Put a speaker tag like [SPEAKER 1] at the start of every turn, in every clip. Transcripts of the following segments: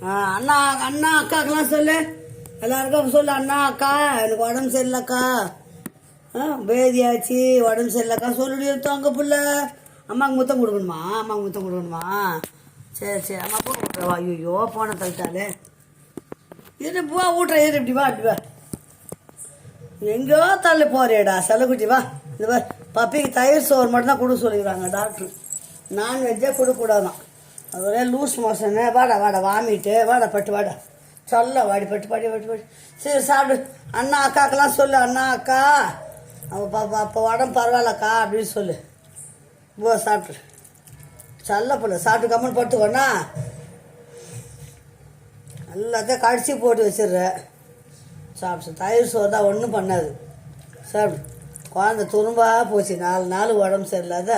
[SPEAKER 1] அண்ணா அண்ணா அக்காக்கெல்லாம் சொல்லு, எல்லாருக்கும் சொல்லு. அண்ணா அக்கா எனக்கு உடம்பு சரியில்லைக்கா, பேதியாச்சு, உடம்பு சரியில்லைக்கா சொல்லுடி. அங்கே புள்ள அம்மாவுக்கு முத்தம் கொடுக்கணுமா? அம்மாவுக்கு முத்தம் கொடுக்கணுமா? சரி சரி, அம்மா போ விட்றவா. ஐயோ போன தவிட்டாலே இரு போ விட்ற. இரு இப்படி வா, இப்படி வா. எங்கேயோ தள்ளி போறேடா செல்லக்குட்டி. வா இந்த வா. பப்பிக்கு தயிர் சோறு மட்டும்தான் கொடுக்க சொல்லிக்கிறாங்க டாக்டர். நான்வெஜ்ஜே கொடுக்கக்கூடாதான். அது ஒரே லூஸ் மோஷனு. வாடா வாடா வாமிட்டு. வாடா பட்டு வாடா. சொல்ல வாடி பட்டு பாடி பட்டு பாடி. சரி சாப்பிடு. அண்ணா அக்காக்கெல்லாம் சொல்லு. அண்ணா அக்கா அப்போ உடம்பு பரவாயில்லக்கா அப்படின்னு சொல்லு. போ சாப்பிட்டு. சொல்ல போல சாப்பிட்டு கம்மன் படுத்துக்கோண்ணா. எல்லாத்தையும் கடிச்சு போட்டு வச்சிடுற. சாப்பிட்டு தயிர் சோறு தான் ஒன்றும் பண்ணாது. சாப்பிடு. குழந்தை துரும்பா போச்சு 4 நாள் உடம்பு சரியில்லாத.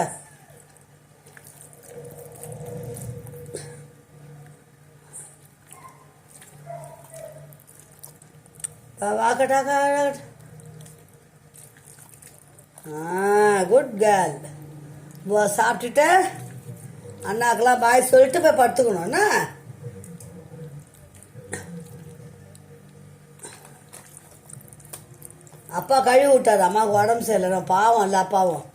[SPEAKER 1] வாக்கட்டாக்கா. Good girl. சாப்பிட்டுட்டு அண்ணாக்கெல்லாம் பாய் சொல்லிட்டு போய் படுத்துக்கணும்ண்ணா. அப்பா கழுவி விட்டாரு. அம்மாவுக்கு உடம்பு சரியில்லை. பாவம் இல்லை அப்பாவும்.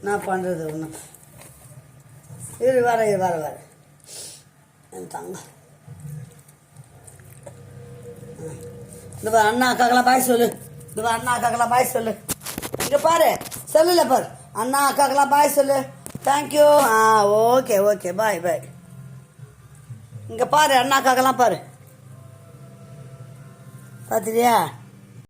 [SPEAKER 1] நான் பண்ணுறது ஒன்றும் இரு வர என் தங்க. இந்த அண்ணா அக்காக்கெல்லாம் பாய் சொல்லு. இந்த அண்ணா அக்காக்கெல்லாம் பாய் சொல்லு. இங்கே பாரு சொல்லல பாரு. அண்ணா அக்காக்கெல்லாம் பாய் சொல்லு. தேங்க்யூ. ஓகே ஓகே பாய் பாய். இங்கே பாரு அண்ணா அக்காக்கெல்லாம் பாரு. பார்த்துட்டியா?